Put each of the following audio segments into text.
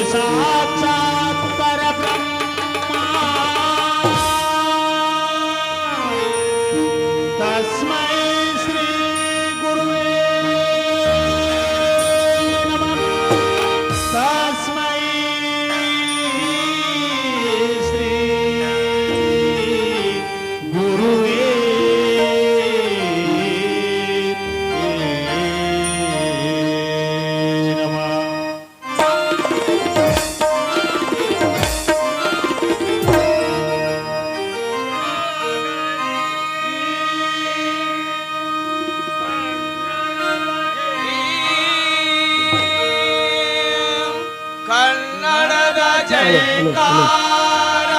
साक्षात् परब्रह्मा तस्मै श्री गुरुवे नमः। तस्मै श्री गुरुवे ಕನ್ನಡದ ಜೈಕಾರ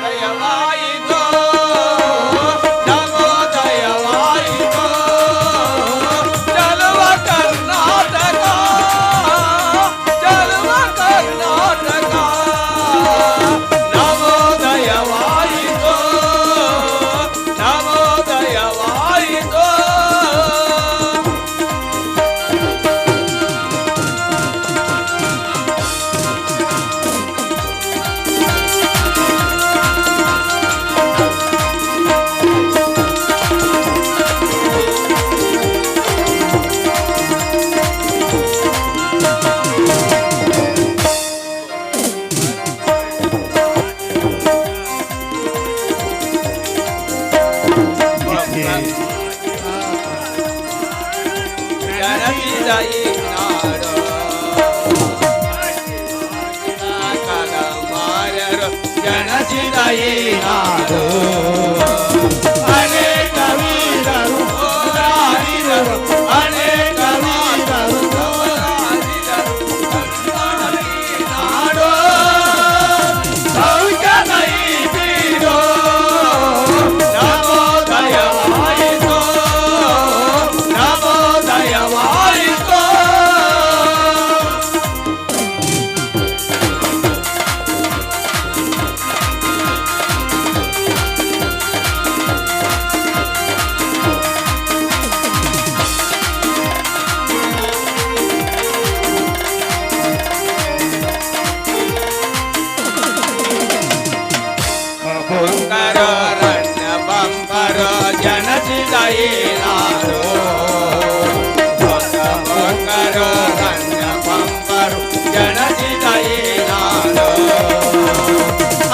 ದಯವಾಯಿತೋ ನಮೋ ದಯವಾಯಿತೋ ಚಲುವ ಕರ್ನಾಟಕ ಚಲುವ ಕರ್ನಾಟಕ ನಮೋ ದಯವಾಯಿತೋ ನಮೋ ದಯವಾಯಿತೋ ಜನಸಿದ ಈ ನಾಡು ಕಲಮಾರ್ಯರು ಜನಸಿದ ಈ ನಾಡು ಅನೇಕ ವೀರರು ಹೋರಾಡಿದರು ಅನೇಕ ವೀರರು ಹೋರಾಡಿದರು ಕನ್ನಡ ಈ ನಾಡು ಸೌಖ್ಯದ ಈ ಬೀಡು ನಮೋ ದಯವಾಯಿತೋ ನಮೋ ದಯವಾಯಿತೋ ಬಂಕರೋ ರಣ್ಯ ಬಂಕರೋ ಜನಸಿದ ಈ ನಾಡು ಬಂಕರೋ ರಣ್ಯ ಬಂಕರು ಜನಸಿದ ಈ ನಾಡು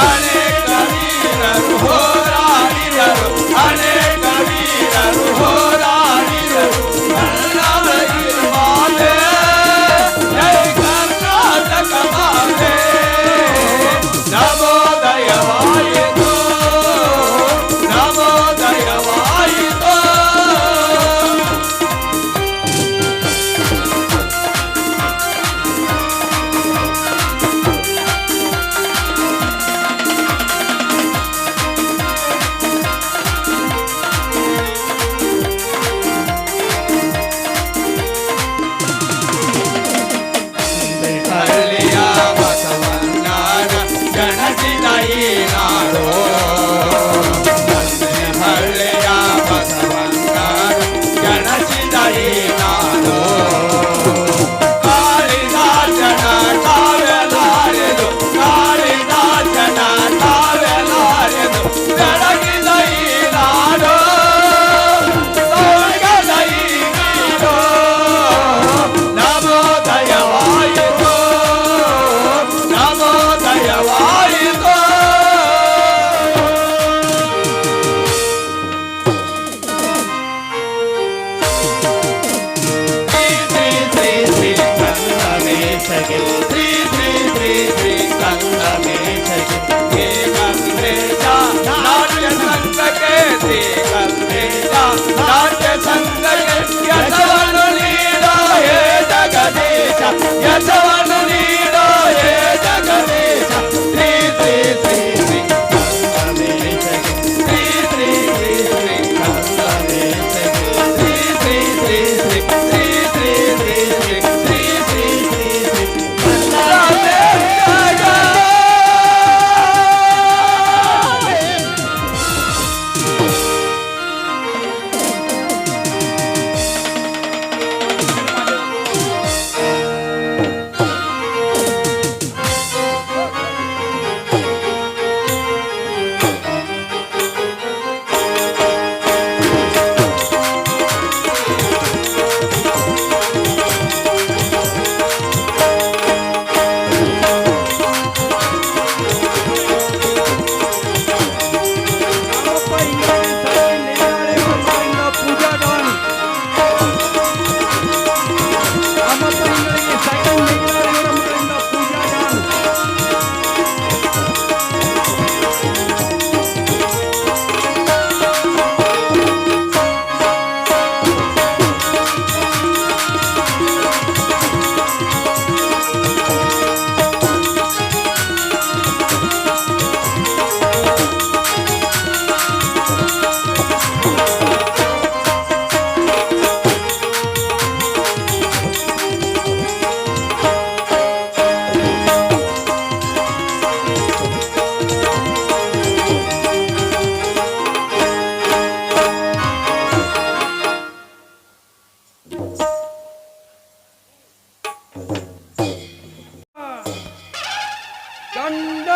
ಅನೇಕ ವೀರರು ಹೋರಾಡಿದರು ಅನೇಕ ವೀರರು ಹೋರಾಡಿದರು ಕನ್ನಡ ಈ ಮಾತೆ ಜೈ ಕರ್ನಾಟಕ ಮಾತೆ ನಮೋ ದಯವಾಯಿತೋ ನಮೋ ದಯವಾಯಿತೋ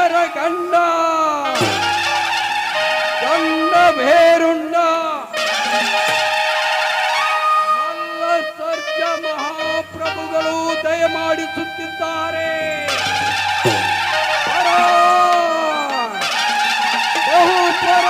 ಭೀಕರ ಗಂಡ ಗಂಡ ಭೇರುಂಡ ಮಲ್ಲ ಸರ್ಜ ಮಹಾಪ್ರಭುಗಳು ದಯಮಾಡಿಸುತ್ತಿದ್ದಾರೆ. ಬಹುಪರ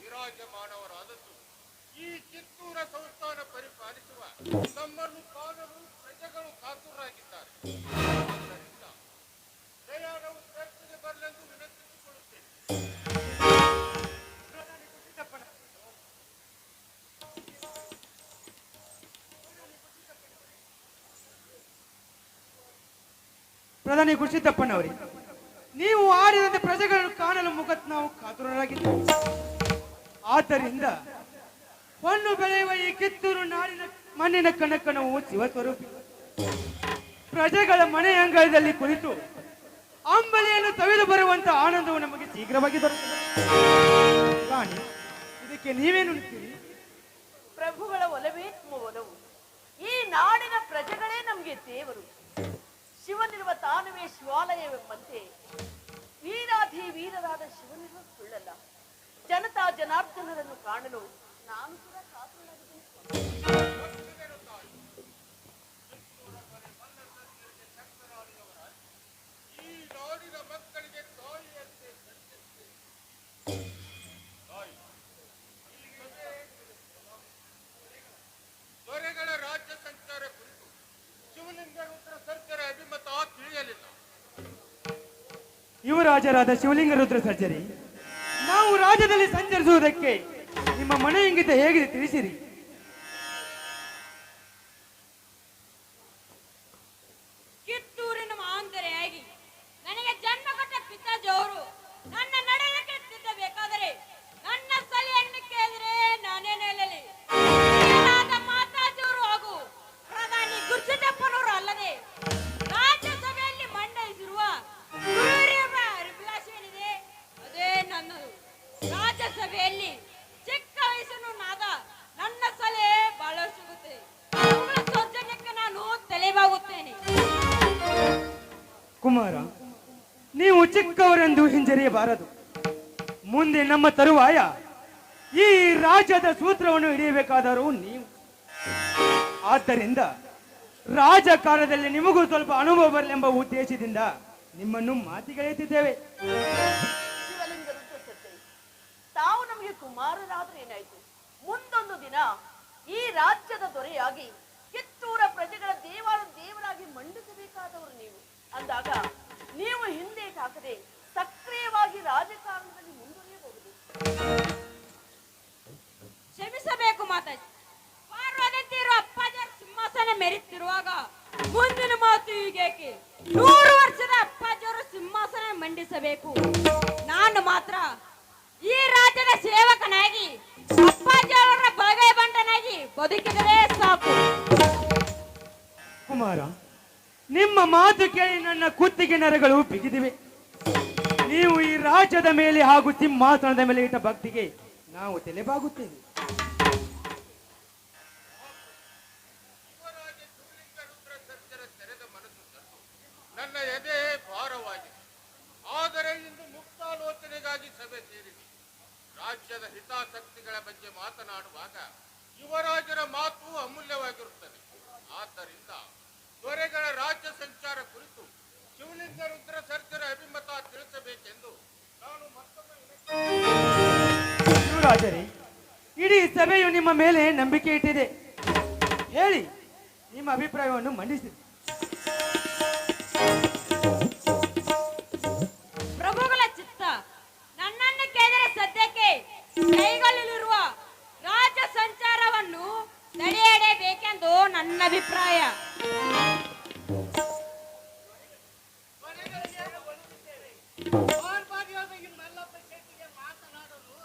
ವಿರಾಜಮಾನವರಾದದ್ದು ಈ ಕಿತ್ತೂರ ಸಂಸ್ಥಾನ ಪರಿಪಾಲಿಸುವ ನಮ್ಮನ್ನು ಕಾಣಲು ಪ್ರಜೆಗಳು ಕಾತುರಾಗಿದ್ದಾರೆ. ಆದ್ದರಿಂದ ಪ್ರಯಾಣವು ಚರ್ಚೆಗೆ ಬರಲೆಂದು ವಿನಂತಿಸಿಕೊಳ್ಳುತ್ತೇನೆ. ಪ್ರಧಾನಿ ಗುರುಸಿದ್ದಪ್ಪನವರೇ, ನೀವು ಆಡಿದಂತೆ ಪ್ರಜೆಗಳನ್ನು ಕಾಣಲು ನಾವು ಕಾತುರರಾಗಿದ್ದೇವೆ. ಆದ್ದರಿಂದ ಹೊನ್ನು ಬೆಳೆಯುವ ಈ ಕಿತ್ತೂರು ನಾಡಿನ ಮಣ್ಣಿನ ಕಣಕಣವು ಶಿವಸ್ವರೂಪಿ. ಪ್ರಜೆಗಳ ಮನೆ ಅಂಗಳದಲ್ಲಿ ಕುಳಿತು ಅಂಬಲಿಯನ್ನು ತವಿದು ಬರುವಂತ ಆನಂದವು ನಮಗೆ ಶೀಘ್ರವಾಗಿ ದೊರಕುತ್ತದೆ. ರಾಣಿ, ಇದಕ್ಕೆ ನೀವೇನು ಅಂತೀರಿ? ಪ್ರಭುಗಳ ಒಲವೇ ನಮ್ಮ ಒಲವು. ಈ ನಾಡಿನ ಪ್ರಜೆಗಳೇ ನಮಗೆ ದೇವರು. ಶಿವನಿರುವ ತಾನುವೇ ಶಿವಾಲಯವೆಂಬಂತೆ ವೀರಾಧಿ ವೀರರಾದ ಶಿವನಿರುವ ಸುಳ್ಳಲ್ಲ. ಜನತಾ ಜನಾರ್ದನರನ್ನು ಕಾಣಲು ನಾನು ಕೂಡ ಕಾತುರನಾಗಿದ್ದೇನೆ. ಈ ನಾಡಿನ ಮಕ್ಕಳಿಗೆ ತಾಯಿಯಂತೆ ದೊರೆಗಳ ರಾಜ್ಯ ಸಂಚಾರ ಕುರಿತು ಶಿವಲಿಂಗ ರುದ್ರ ಸರ್ಜರ ಅಭಿಮತ ತಿಳಿಯಲಿಲ್ಲ. ಯುವರಾಜರಾದ ಶಿವಲಿಂಗ ರುದ್ರ ಸರ್ಜರಿ, ನಾವು ರಾಜ್ಯದಲ್ಲಿ ಸಂಚರಿಸುವುದಕ್ಕೆ ನಿಮ್ಮ ಮನೆ ಇಂಗಿತ ಹೇಗಿದೆ ತಿಳಿಸಿರಿ. ಕಿತ್ತೂರಿನ ಮಹಾಂತರೆಯಾಗಿ ನನಗೆ ಜನ್ಮ ಕೊಟ್ಟ ಪಿತಾಜವರು ನನ್ನ ನಡವಳಿಕೆ ತಿದ್ದಬೇಕಾದರೆ ನನ್ನ ಸಲಹೆಯನ್ನು ಕೇಳಿದರೆ ನಾನೇ ಹೇಳಲಿ. ಮಾತಾಜವರು ಹಾಗೂ ಪ್ರಧಾನಿ ಗುರುಸಿದ್ದಪ್ಪನವರು ಅಲ್ಲದೆ ರಾಜ್ಯಸಭೆಯಲ್ಲಿ ಮಂಡಿಸಿರುವ ಅಭಿಲಾಷೆ ಏನಿದೆ ಅದೇ ನನ್ನದು. ರಾಜ್ಯಸಭೆಯಲ್ಲಿ ಚಿಕ್ಕ ವಯಸ್ಸನ್ನು ನಾದ ನನ್ನ ಸಲಹೆ ಬಹಳ ಸಿಗುತ್ತೆ. ಸೌಜನ್ಯಕ್ಕೆ ನಾನು ತಲೆಬಾಗುತ್ತೇನೆ. ಕುಮಾರ, ನೀವು ಚಿಕ್ಕವರೆಂದು ಹಿಂಜರಿಯಬಾರದು. ಮುಂದೆ ನಮ್ಮ ತರುವಾಯ ಈ ರಾಜ್ಯದ ಸೂತ್ರವನ್ನು ಹಿಡಿಯಬೇಕಾದರೂ ನೀವು. ಆದ್ದರಿಂದ ರಾಜಕಾರಣದಲ್ಲಿ ನಿಮಗೂ ಸ್ವಲ್ಪ ಅನುಭವ ಬರಲೆಂಬ ಉದ್ದೇಶದಿಂದ ನಿಮ್ಮನ್ನು ಮಾತಿಗೆಳೆಯುತ್ತಿದ್ದೇವೆ. ಶಿವಲಿಂಗ ರುದ್ರ ಸರ್ಜರಿ, ತಾವು ನಮಗೆ ಕುಮಾರರಾದ್ರೆ ಏನಾಯ್ತು? ಮುಂದೊಂದು ದಿನ ಈ ರಾಜ್ಯದ ದೊರೆಯಾಗಿ ಕಿತ್ತೂರ ಪ್ರಜೆಗಳ ದೇವರಾಗಿ ಮಂಡಿಸಬೇಕಾದವರು ನೀವು. ಅಂದಾಗ ನೀವು ಹಿಂದೆ ಹಾಕದೆ ಸಕ್ರಿಯವಾಗಿ ರಾಜಕಾರಣದಲ್ಲಿ ಮುಂದುವರಿಯಬಹುದು. ಕ್ಷಮಿಸಬೇಕು ಮಾತಾಜಿ. ಪಾರ್ವತಿ ಅಪ್ಪಾಜಿಯರ ಸಿಂಹಾಸನ ಮೆರೆಯುತ್ತಿರುವಾಗ ಮುಂದಿನ ಮಾತು ಈಗೇಕೆ? 100 ವರ್ಷದ ಅಪ್ಪಾಜಿಯವರು ಸಿಂಹಾಸನ ಮಂಡಿಸಬೇಕು. ನಾನು ಮಾತ್ರ ಈ ರಾಜ್ಯದ ಸೇವಕನಾಗಿ ಅಪ್ಪಾಜಿಯವರ ಬಲಗೈ ಬಂಟನಾಗಿ ಬದುಕಿದರೆ ಸಾಕು. ಕುಮಾರ, ನಿಮ್ಮ ಮಾತು ಕೇಳಿ ನನ್ನ ಕುತ್ತಿಗೆ ನರಗಳು ಬಿಗಿದಿವೆ. ನೀವು ಈ ರಾಜ್ಯದ ಮೇಲೆ ಹಾಗೂ ಸಿಂಹಾಸನದ ಮೇಲೆ ಇಟ್ಟ ಭಕ್ತಿಗೆ ನಾವು ತಲೆಬಾಗುತ್ತೇವೆ. ಯುವರಾಜ ಶಿವಲಿಂಗ ರುದ್ರ ಸರ್ಜರ ತೆರೆದ ಮನಸ್ಸು ತಂದು ನನ್ನ ಎದೆ ಭಾರವಾಗಿದೆ. ಆದರೆ ಇಂದು ಮುಕ್ತಾಲೋಚನೆಗಾಗಿ ಸಭೆ ಸೇರಿದೆ. ರಾಜ್ಯದ ಹಿತಾಸಕ್ತಿಗಳ ಬಗ್ಗೆ ಮಾತನಾಡುವಾಗ ಯುವರಾಜರ ಮಾತು ಅಮೂಲ್ಯವಾಗಿರುತ್ತದೆ. ಆದ್ದರಿಂದ ದೊರೆಗಳ ರಾಜ್ಯ ಸಂಚಾರ ಕುರಿತು ಶಿವಲಿಂಗ ರುದ್ರ ಸರ್ಜರ ಅಭಿಮತ ತಿಳಿಸಬೇಕೆಂದು ನಾನು ಮತ್ತೊಮ್ಮೆ ಯುವರಾಜರೇ, ಇಡೀ ಸಭೆಯು ನಿಮ್ಮ ಮೇಲೆ ನಂಬಿಕೆ ಇಟ್ಟಿದೆ. ಹೇಳಿ, ನಿಮ್ಮ ಅಭಿಪ್ರಾಯವನ್ನು ಮಂಡಿಸಿ. ಪ್ರಭುಗಳ ಚಿತ್ತ ನನ್ನನ್ನು ಕೇಳಿದರೆ ಸದ್ಯಕ್ಕೆ ಬಾರ್ಬಾರಿಯಾದ ಈ ಮಲ್ಲಪ್ಪ ಶೆಟ್ಟಿಗೆ ಮಾತನಾಡಲು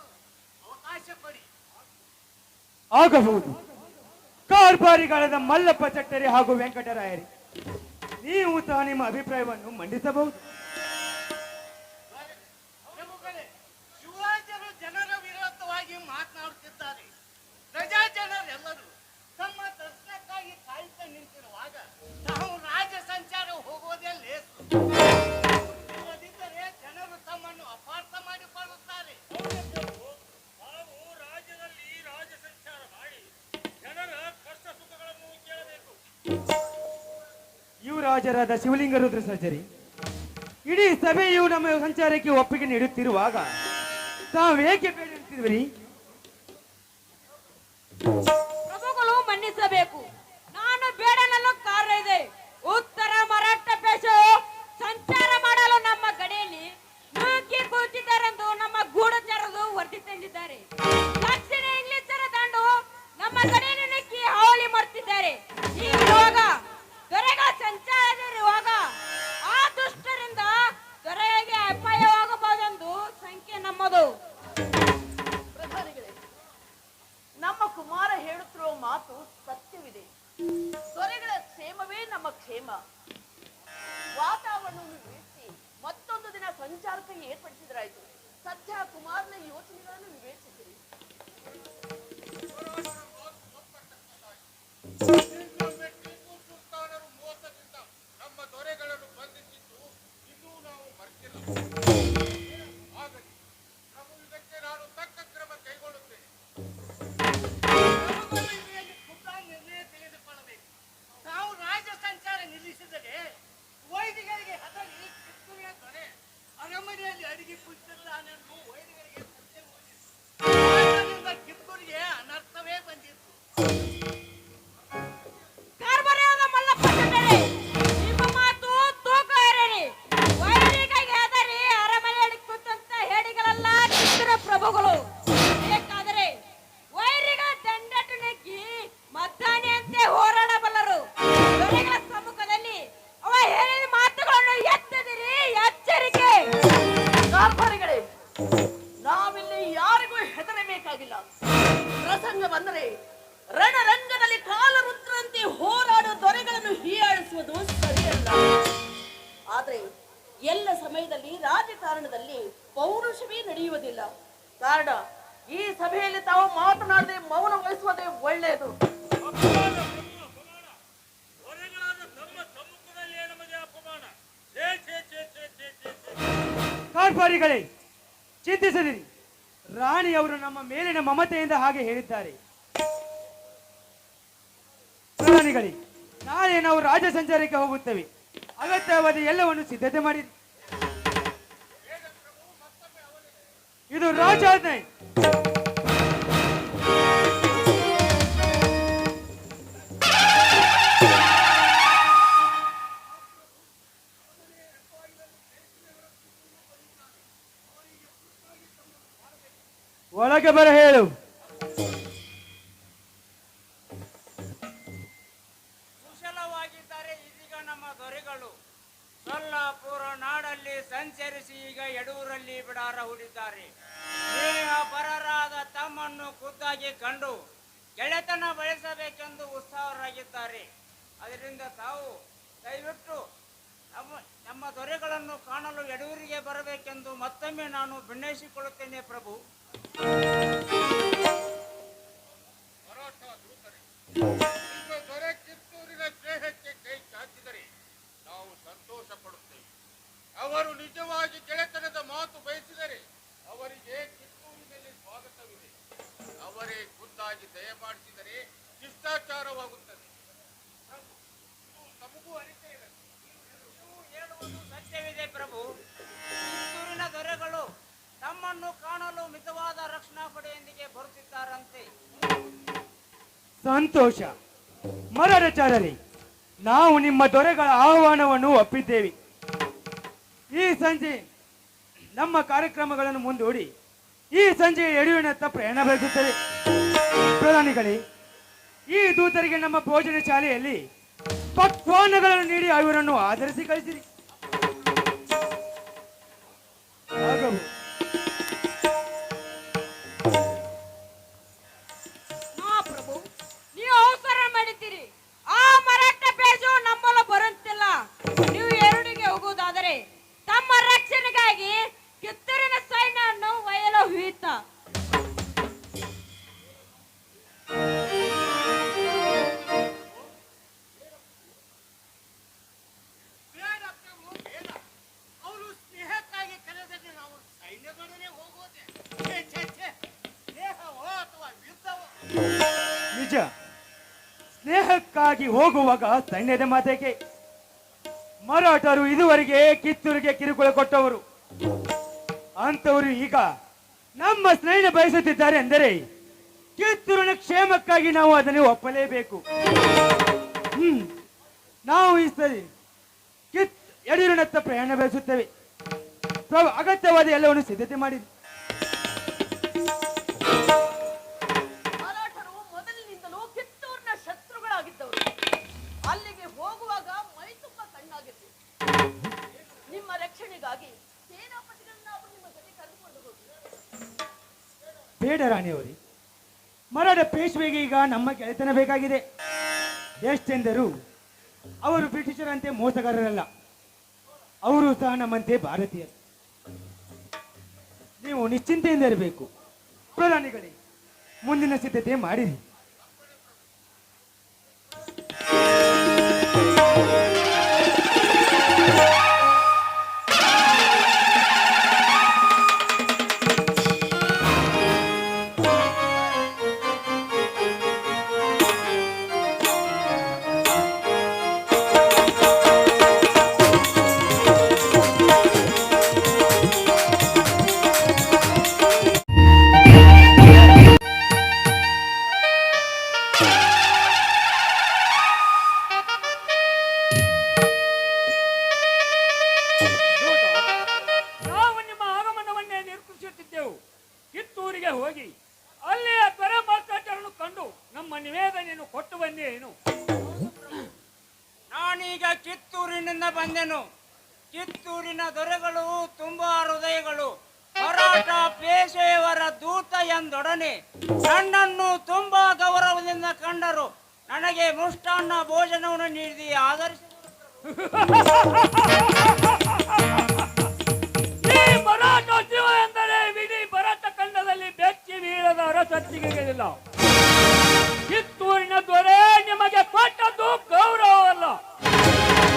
ಅವಕಾಶ ಕೊಡಿ. ಆಗಬಹುದು. ಕಾರ್ಬಾರಿಗಳಾದ ಮಲ್ಲಪ್ಪ ಚಟ್ಟರಿ ಹಾಗೂ ವೆಂಕಟರಾಯರಿ, ನೀವು ಸಹ ನಿಮ್ಮ ಅಭಿಪ್ರಾಯವನ್ನು ಮಂಡಿಸಬಹುದು. ಪ್ರಭುಗಳೇ, ಶಿವಾಜರು ಜನರ ವಿರೋಧವಾಗಿ ಮಾತನಾಡುತ್ತಿದ್ದಾರೆ. ಪ್ರಜಾ ಜನರೆಲ್ಲರೂ ತಮ್ಮ ದರ್ಶನಕ್ಕಾಗಿ ಕಾಯ್ತಾ ನಿಂತಿರುವಾಗ ನಾವು ರಾಜ್ಯ ಸಂಚಾರ ಹೋಗೋದೇ ಲೇಸು. ಇಲ್ಲದಿದ್ದರೆ ಜನರು ತಮ್ಮನ್ನು ಅಪಾರ್ಥ ಮಾಡಿಕೊಳ್ಳುತ್ತಾರೆ. ನಾವು ರಾಜ್ಯದಲ್ಲಿ ರಾಜ ಸಂಚಾರ ಮಾಡಿ ಜನರ ಕಷ್ಟ ಸುಖಗಳನ್ನು ಕೇಳಬೇಕು. ಯುವರಾಜರಾದ ಶಿವಲಿಂಗ ರುದ್ರ ಸರ್ಜರಿ, ಇಡೀ ಸಭೆಯು ನಮ್ಮ ಸಂಚಾರಕ್ಕೆ ಒಪ್ಪಿಗೆ ನೀಡುತ್ತಿರುವಾಗ ತಾವೇಕೆ ಬೇಡ ಅಂತಿದ್ರಿ? ಪ್ರಭುಗಳು ಮನ್ನಿಸಬೇಕು. ನಾನು ಬೇಡನಲ್ಲೂ ಕಾರಣ ಇದೆ. ಉತ್ತರ ಮರಾಠ ಪೇಶೆಯು ಸಂಚಾರ ಮಾಡಲು ನಮ್ಮ ಗಡಿಯಲ್ಲಿ ನುಗ್ಗಿ ಕೂತಿದ್ದಾರೆಂದು ನಮ್ಮ ಗೂಢಚಾರರು ವರದಿ ತಂದಿದ್ದಾರೆ. ದಕ್ಷಿಣ ಇಂಗ್ಲಿಷರ ದಂಡು ನಮ್ಮ ಗಡಿಯನ್ನು ನುಗ್ಗಿ ಹಾವಳಿ ಮಾಡುತ್ತಿದ್ದಾರೆ. ಹೀಗಿರುವಾಗ ದೊರೆಗಳ ಸಂಚಾರದಲ್ಲಿರುವಾಗ ಆ ದುಷ್ಟರಿಂದ ದೊರೆಗೆ ಅಪಾಯವಾಗಬಹುದೆಂದು ಸಂಖ್ಯೆ ನಮ್ಮದು. ಪ್ರಧಾನಿಗಳೇ, ನಮ್ಮ ಕುಮಾರ ಹೇಳುತ್ತಿರುವ ಮಾತು ಸತ್ಯವಿದೆ. ದೊರೆಗಳ ಕ್ಷೇಮವೇ ನಮ್ಮ ಕ್ಷೇಮ. ವಾತಾವರಣವನ್ನು ವಿವೇಚಿಸಿ ಮತ್ತೊಂದು ದಿನ ಸಂಚಾರಕ್ಕೆ ಏರ್ಪಡಿಸಿದ್ರಾಯ್ತು. ಸದ್ಯ ಕುಮಾರನ ಯೋಚನೆಗಳನ್ನು ವಿವೇಚಿಸಿರಿ. ಇನ್ನೊಮ್ಮೆ ಟಿಪ್ಪು ಸುಲ್ತಾನರು ಮೋಸದಿಂದ ನಮ್ಮ ದೊರೆಗಳನ್ನು ಬಂಧಿಸಿದ್ದು ಇನ್ನೂ ನಾವು ಮರೆತಿಲ್ಲ. ಆಗಲಿ, ಪ್ರಭು, ಇದಕ್ಕೆ ನಾನು ತಕ್ಕ ಕ್ರಮ ಕೈಗೊಳ್ಳುತ್ತೇನೆ. ಪ್ರಭುಗಳು ಇದರಲ್ಲಿ ಖುದ್ದಾಗಿ ನಿರ್ಣಯ ತೆಗೆದುಕೊಳ್ಳಬೇಕು. ನಾವು ರಾಜ ಸಂಚಾರ ನಿಲ್ಲಿಸಿದರೆ ವೈದಿಕರಿಗೆ ಹದರಿ ಕಿತ್ತೂರಿನ ದೊರೆ ಅರಮನೆಯಲ್ಲಿ ಅಡಿಗೆ ಕುಳಿತಿರಲಾನೆಂದು ವೈದಿಕರಿಗೆ ಸತ್ಯ ಹೋಗಿತ್ತು. ಆದ್ದರಿಂದ ಕಿತ್ತೂರಿಗೆ ಅನರ್ಥವೇ ಬಂದಿತ್ತು. ಕಾರ್ಬಾರಿಯಾದ ಮಲ್ಲಪ್ಪ ಚಟ್ಟರೆ, ನಿಮ್ಮ ಮಾತು ತೂಕ ಏರಿರಿ. ವೈರಿಗಾಗಿ ಹೆದರಿ ಅರಮನೆಯಲ್ಲಿ ಕೂತಂತ ಹೇಡಿಗಳೆಲ್ಲ ಕಿತ್ತೂರ ಪ್ರಭುಗಳು. ಬೇಕಾದರೆ ವೈರಿಗಳ ದಂಡಟ್ಟು ನೆಗ್ಗಿ ಮದ್ದಾನೆಯಂತೆ ಹೋರಾಡಬಲ್ಲರು. ದೊರೆಗಳ ಸಮ್ಮುಖದಲ್ಲಿ ಅವ ಹೇಳಿದ ಮಾತುಗಳನ್ನು ಎತ್ತದಿರಿ, ಎಚ್ಚರಿಕೆ. ಕಾರ್ಭಾರಿಗಳೇ, ನಾವಿಲ್ಲಿ ಯಾರಿಗೂ ಹೆದರಬೇಕಾಗಿಲ್ಲ. ಪ್ರಸಂಗ ಬಂದರೆ ರಣರಂಗದಲ್ಲಿ ಕಾಲರುದ್ರಂತೆ ಹೋರಾಡುವ ದೊರೆಗಳನ್ನು ಹೀಯಾಳಿಸುವುದು ಸರಿಯಲ್ಲ. ಆದ್ರೆ ಎಲ್ಲ ಸಮಯದಲ್ಲಿ ರಾಜಕಾರಣದಲ್ಲಿ ಪೌರುಷವೇ ನಡೆಯುವುದಿಲ್ಲ. ಕಾರಣ ಈ ಸಭೆಯಲ್ಲಿ ತಾವು ಮಾತನಾಡದೆ ಮೌನ ವಹಿಸುವುದೇ ಒಳ್ಳೆಯದು. ಹೊರೆಗಳಾದ ತಮ್ಮ ಸಮ್ಮುಖದಲ್ಲೇ ನಮಗೆ ಅಪಮಾನ. ಛೇ ಛೇ ಛೇ ಛೇ ಛೇ ಛೇ ಛೇ. ಕಾರ್ಬಾರಿಗಳೇ, ಚಿಂತಿಸದಿರಿ. ರಾಣಿಯವರು ನಮ್ಮ ಮೇಲಿನ ಮಮತೆಯಿಂದ ಹಾಗೆ ಹೇಳಿದ್ದಾರೆ. ಪ್ರಧಾನಿಗಳೇ, ನಾಳೆ ನಾವು ರಾಜ ಸಂಚಾರಕ್ಕೆ ಹೋಗುತ್ತೇವೆ. ಅಗತ್ಯವಾದ ಎಲ್ಲವನ್ನು ಸಿದ್ಧತೆ ಮಾಡಿರಿ. ಇದು ರಾಜಾಜ್ಞೆ. ಒಳಗೆ ಬರ ಹೇಳು. ಕುಶಲವಾಗಿದ್ದಾರೆ ಇದೀಗ ನಮ್ಮ ದೊರೆಗಳು. ಸೊಲ್ಲಾಪುರ ನಾಡಲ್ಲಿ ಸಂಚರಿಸಿ ಈಗ ಯಡೂರಲ್ಲಿ ಬಿಡಾರ ಹೂಡಿದ್ದಾರೆ. ಸ್ನೇಹ ಪರರಾದ ತಮ್ಮನ್ನು ಖುದ್ದಾಗಿ ಕಂಡು ಗೆಳೆತನ ಬೆಳೆಸಬೇಕೆಂದು ಉತ್ಸಾಹರಾಗಿದ್ದಾರೆ. ಅದರಿಂದ ತಾವು ದಯವಿಟ್ಟು ನಮ್ಮ ದೊರೆಗಳನ್ನು ಕಾಣಲು ಯಡೂರಿಗೆ ಬರಬೇಕೆಂದು ಮತ್ತೊಮ್ಮೆ ನಾನು ಭಿನ್ನಯಿಸಿಕೊಳ್ಳುತ್ತೇನೆ ಪ್ರಭು. ಮರಾಠ ದೂತರೇ, ನಿಮ್ಮ ದೊರೆ ಕಿತ್ತೂರಿನ ಸ್ನೇಹಕ್ಕೆ ಕೈ ಚಾಚಿದರೆ ನಾವು ಸಂತೋಷ ಪಡುತ್ತೇವೆ. ಅವರು ನಿಜವಾಗಿ ಗೆಳೆತನದ ಮಾತು ಬಯಸಿದರೆ ಅವರಿಗೆ ಕಿತ್ತೂರಿನಲ್ಲಿ ಸ್ವಾಗತವಿದೆ. ಅವರೇ ಖುದ್ದಾಗಿ ದಯಮಾಡಿಸಿದರೆ ಶಿಷ್ಟಾಚಾರವಾಗುತ್ತದೆ. ಪ್ರಭು, ಇದು ತಮಗೂ ಅರಿತೇ ಇದೆ. ನೀವು ಹೇಳುವುದು ಸತ್ಯವಿದೆ ಪ್ರಭು. ಕಿತ್ತೂರಿನ ದೊರೆಗಳು ತಮ್ಮನ್ನು ಕಾಣಲು ಮಿತವಾದ ರಕ್ಷಣಾ ಪಡೆಯೊಂದಿಗೆ ಬರುತ್ತಿದ್ದಾರಂತೆ. ಸಂತೋಷ. ಮರಾಠಚಾರರೇ, ನಾವು ನಿಮ್ಮ ದೊರೆಗಳ ಆಹ್ವಾನವನ್ನು ಒಪ್ಪಿದ್ದೇವೆ. ಈ ಸಂಜೆ ನಮ್ಮ ಕಾರ್ಯಕ್ರಮಗಳನ್ನು ಮುಂದೂಡಿ ಈ ಸಂಜೆ ಯಡಿಯೂರಿನತ್ತ ಪ್ರಯಾಣ ಬೆಳೆಸುತ್ತದೆ. ಪ್ರಧಾನಿಗಳೇ, ಈ ದೂತರಿಗೆ ನಮ್ಮ ಭೋಜನ ಶಾಲೆಯಲ್ಲಿ ಪಕ್ವಾನ್ನಗಳನ್ನು ನೀಡಿ ಅವರನ್ನು ಆಧರಿಸಿ ಕಳಿಸಿರಿ. ಹೀಗಾಗಿ ಹೋಗುವಾಗ ಸೈನ್ಯದ ಮಾತೆಗೆ ಮರಾಠರು ಇದುವರೆಗೆ ಕಿತ್ತೂರಿಗೆ ಕಿರುಕುಳ ಕೊಟ್ಟವರು. ಅಂತವರು ಈಗ ನಮ್ಮ ಸ್ನೇಹ ಬಯಸುತ್ತಿದ್ದಾರೆ ಎಂದರೆ ಕಿತ್ತೂರಿನ ಕ್ಷೇಮಕ್ಕಾಗಿ ನಾವು ಅದನ್ನು ಒಪ್ಪಲೇಬೇಕು. ನಾವು ಈ ಸರಿ ಯಡಿಯೂರಿನತ್ತ ಪ್ರಯಾಣ ಬೆಳೆಸುತ್ತೇವೆ. ಅಗತ್ಯವಾದ ಎಲ್ಲವನ್ನು ಸಿದ್ಧತೆ ಮಾಡಿ. ಮರಾಠರು ಮೊದಲಿನಿಂದಲೂ ಕಿತ್ತೂರಿನ ಶತ್ರುಗಳಾಗಿದ್ದವರು. ಅಲ್ಲಿಗೆ ಹೋಗುವಾಗ ಮೈ ತುಂಬ ಕಣ್ಣಾಗಿತ್ತು. ನಿಮ್ಮ ರಕ್ಷಣೆಗಾಗಿ ಸೇನಾಪತಿಗಳನ್ನ ಅವರು ನಿಮ್ಮ ಜೊತೆ ಕರೆದುಕೊಂಡು ಹೋಗಿ. ಬೇಡ ರಾಣಿಯವರೇ, ಮರಾಠ ಪೇಶ್ವೆಗೆ ಈಗ ನಮ್ಮ ಗೆಳೆತನ ಬೇಕಾಗಿದೆ. ಎಷ್ಟೆಂದರೂ ಅವರು ಬ್ರಿಟಿಷರಂತೆ ಮೋಸಗಾರರಲ್ಲ, ಅವರು ಸಹ ನಮ್ಮಂತೆ ಭಾರತೀಯರು. ನೀವು ನಿಶ್ಚಿಂತೆಯಿಂದ ಇರಬೇಕು. ಪ್ರಧಾನಿಗಳೇ, ಮುಂದಿನ ಸಿದ್ಧತೆ ಮಾಡಿರಿ. ನಾವು ನಿಮ್ಮ ಆಗಮನವನ್ನೇ ನಿರೀಕ್ಷಿಸುತ್ತಿದ್ದೆವು. ಕಿತ್ತೂರಿಗೆ ಹೋಗಿ ಅಲ್ಲಿಯ ದೊರೆ ಮಾಸ್ಟರನ್ನು ಕಂಡು ನಮ್ಮ ನಿವೇದನೆಯನ್ನು ಕೊಟ್ಟು ಬಂದೇನು? ನಾನೀಗ ಕಿತ್ತೂರಿನಿಂದ ಬಂದೆನು. ಕಿತ್ತೂರಿನ ದೊರೆಗಳು ತುಂಬಾ ಹೃದಯಗಳು. ಮರಾಠ ಪೇಶೆಯವರ ದೂತ ಎಂದೊಡನೆ ನನ್ನನ್ನು ತುಂಬಾ ಗೌರವದಿಂದ ಕಂಡರು. ನನಗೆ ಮೃಷ್ಟಾನ್ನ ಭೋಜನವನ್ನು ನೀಡಿ ಆದರಿಸಿ ಈ ಮರಾಠ ಜೀವ ಎಂದರೆ ಇಡೀ ಭರತ ಖಂಡದಲ್ಲಿ ಬೆಚ್ಚಿ ಬೀಳದ ಅರಸತ್ತಿಗೆಗಳಿಲ್ಲ. ಕಿತ್ತೂರಿನ ದೊರೆ ನಿಮಗೆ ಕೊಟ್ಟದ್ದು ಗೌರವವಲ್ಲ.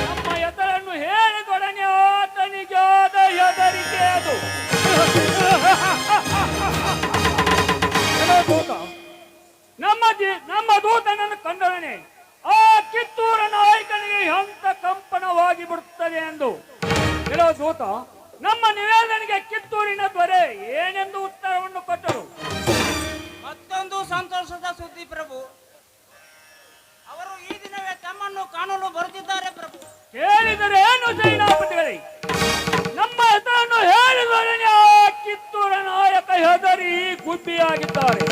ನಮ್ಮ ಹೆಸರನ್ನು ಹೇಳಿದೊಡನೆ ಆತನಿಗಾದ ಹೆದರಿಕೆ ಅದು. ನಮ್ಮ ದೂತನನ್ನು ಕಂಡೊಡನೆ ಆ ಕಿತ್ತೂರ ನಾಯಕನಿಗೆ ಎಂತ ಕಂಪನವಾಗಿ ಬಿಡುತ್ತದೆ ಎಂದು ಕೆಲವು ದೂತ ನಮ್ಮ ನಿವೇದನೆಗೆ ಕಿತ್ತೂರಿನ ದೊರೆ ಏನೆಂದು ಉತ್ತರವನ್ನು ಕೊಟ್ಟರು. ಮತ್ತೊಂದು ಸಂತೋಷದ ಸುದ್ದಿ ಪ್ರಭು. ಅವರು ಈ ದಿನವೇ ತಮ್ಮನ್ನು ಕಾಣಲು ಬರುತ್ತಿದ್ದಾರೆ ಪ್ರಭು. ಕೇಳಿದರೆ ಏನು ಸೇನಾಪತಿಗಳೇ, ನಮ್ಮ ಹೆಸರನ್ನು ಹೇಳಿದೊಡನೆ ಆ ಕಿತ್ತೂರ ನಾಯಕ ಹೆದರಿ ಗುಬ್ಬಿಯಾಗಿದ್ದಾರೆ.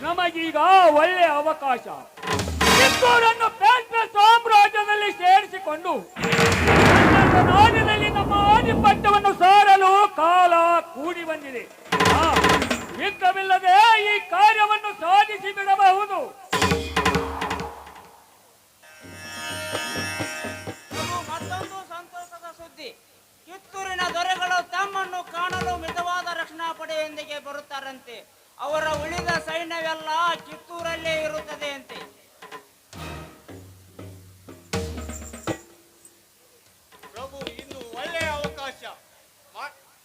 ನಮಗೀಗ ಒಳ್ಳೆಯ ಅವಕಾಶ. ಕಿತ್ತೂರನ್ನು ಪೇಶ್ವೆ ಸಾಮ್ರಾಜ್ಯದಲ್ಲಿ ಸೇರಿಸಿಕೊಂಡು ನಾಡಿನಲ್ಲಿ ನಮ್ಮ ಆಧಿಪತ್ಯವನ್ನು ಸಾರಲು ಕಾಲ ಕೂಡಿ ಬಂದಿದೆ. ಯುದ್ಧವಿಲ್ಲದೆ ಈ ಕಾರ್ಯವನ್ನು ಸಾಧಿಸಿ ಬಿಡಬಹುದು. ಮತ್ತೊಂದು ಸಂತೋಷದ ಸುದ್ದಿ. ಕಿತ್ತೂರಿನ ದೊರೆಗಳು ತಮ್ಮನ್ನು ಕಾಣಲು ಮಿತವಾದ ರಕ್ಷಣಾ ಪಡೆಯೊಂದಿಗೆ ಬರುತ್ತಾರಂತೆ. ಅವರ ಉಳಿದ ಸೈನ್ಯವೆಲ್ಲ ಕಿತ್ತೂರಲ್ಲೇ ಇರುತ್ತದೆ ಅಂತೆ. ಪ್ರಭು, ಇನ್ನು ಒಳ್ಳೆಯ ಅವಕಾಶ.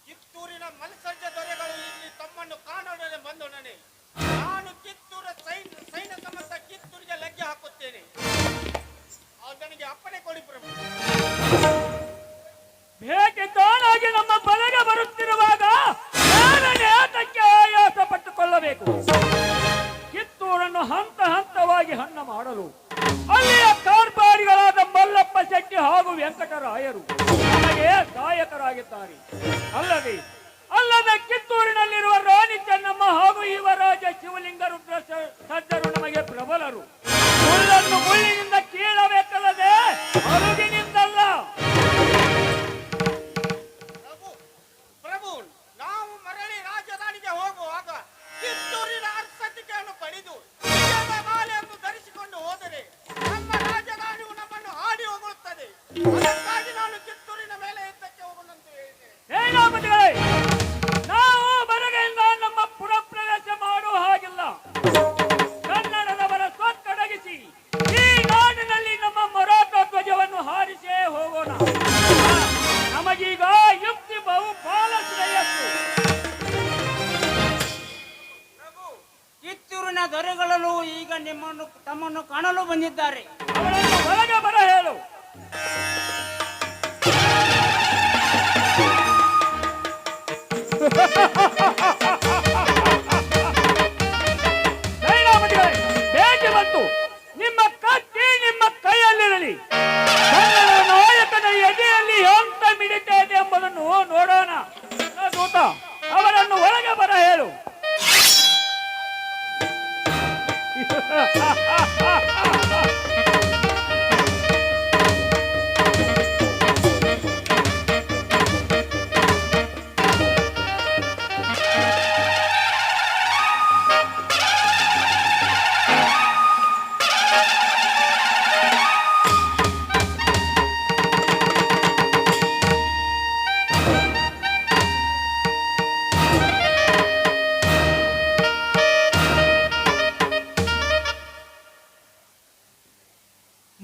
ಕಿತ್ತೂರಿನ ಮಲ್ಸರ್ಜ ದೊರೆಗಳು ಇಲ್ಲಿ ತಮ್ಮನ್ನು ಕಾಣೊಡನೆ ಬಂದೊಡನೆ ನಾನು ಕಿತ್ತೂರ ಸೈನ್ಯ ಸಮೇತ ಕಿತ್ತೂರಿಗೆ ಲಗ್ಗೆ ಹಾಕುತ್ತೇನೆ. ನನಗೆ ಅಪ್ಪಣೆ ಕೊಡಿ ಪ್ರಭು. ಬೇಕೆ ತಾನಾಗಿ ನಮ್ಮ ಬಲೆಗೆ ಬರುತ್ತಿರುವಾಗ ಏತಕ್ಕೆ ಆಯಾಸ ಪಟ್ಟುಕೊಳ್ಳಬೇಕು? ಕಿತ್ತೂರನ್ನು ಹಂತ ಹಂತವಾಗಿ ಹಣ್ಣ ಮಾಡಲು ಅಲ್ಲಿಯ ಕಾರ್ಬಾರಿಗಳಾದ ಮಲ್ಲಪ್ಪ ಶೆಟ್ಟಿ ಹಾಗೂ ವೆಂಕಟರಾಯರು ನಮಗೆ ಸಹಾಯಕರಾಗಿದ್ದಾರೆ. ಅಲ್ಲದೆ ಕಿತ್ತೂರಿನಲ್ಲಿರುವ ರಾಣಿ ಚೆನ್ನಮ್ಮ ಹಾಗೂ ಯುವರಾಜ ಶಿವಲಿಂಗ ರುದ್ರ ಸಜ್ಜರು ನಮಗೆ ಪ್ರಬಲರು. ಮುಳ್ಳನ್ನು ಮುಳ್ಳಿನಿಂದ ಕೀಳಬೇಕಲ್ಲದೆ ಅರುಗಿನಿಂದಲ್ಲ. ಪ್ರಭು, ನಾವು ಮರಳಿ ರಾಜಧಾನಿಗೆ ಹೋಗುವಾಗ ಕಿತ್ತೂರಿನ ಅರ್ಸತಿಕೆಯನ್ನು ಪಡೆದು ವಿಜಯದ ಮಾಲೆಯನ್ನು ಧರಿಸಿಕೊಂಡು ಹೋದರೆ ನಮ್ಮ ರಾಜಧಾನಿಯು ನಮ್ಮನ್ನು ಹಾಡಿ ಹೋಗುತ್ತದೆ. ಅದಕ್ಕಾಗಿ ನಾನು ಕಿತ್ತೂರಿನ ಮೇಲೆ ಯುದ್ಧಕ್ಕೆ ಹೋಗುವಂತೆ ಹೇಳಿದೆ. ಸೇನಾಪತಿಗಳೇ, ನಾವು ಬರಗೆಯಿಂದ ನಮ್ಮ ಪುರ ಪ್ರವೇಶ ಮಾಡುವ ಹಾಗಿಲ್ಲ. ಕನ್ನಡದವರ ಸ್ವತ್ತೊಡಗಿಸಿ ಈ ನಾಡಿನಲ್ಲಿ ನಮ್ಮ ಮರಾಠ ಧ್ವಜವನ್ನು ಹಾರಿಸೇ ಹೋಗೋಣ. ನಮಗೀಗ ಯುಕ್ತಿ ಬಹುಪಾಲ ಶ್ರೇಯಸ್ಸು. ಪ್ರಭು, ಕಿತ್ತೂರಿನ ಕಿತ್ತೂರಿನ ದೊರೆಗಳಲ್ಲೂ ಈಗ ತಮ್ಮನ್ನು ಕಾಣಲು ಬಂದಿದ್ದಾರೆ. ಅವರನ್ನು ಒಳಗೆ ಬರ ಹೇಳು. ಸೇನಾಪತಿಗಳೇ, ಬೇಕೆ ಬಂತು. ನಿಮ್ಮ ಕತ್ತಿ ನಿಮ್ಮ ಕೈಯಲ್ಲಿರಲಿ. ಕನ್ನಡ ನಾಯಕನ ಎದೆಯಲ್ಲಿ ಎಂತ ಮಿಡಿತಾ ಇದೆ ಎಂಬುದನ್ನು ನೋಡೋಣ. ದೂತ, ಅವರನ್ನು ಒಳಗೆ ಬರ ಹೇಳು.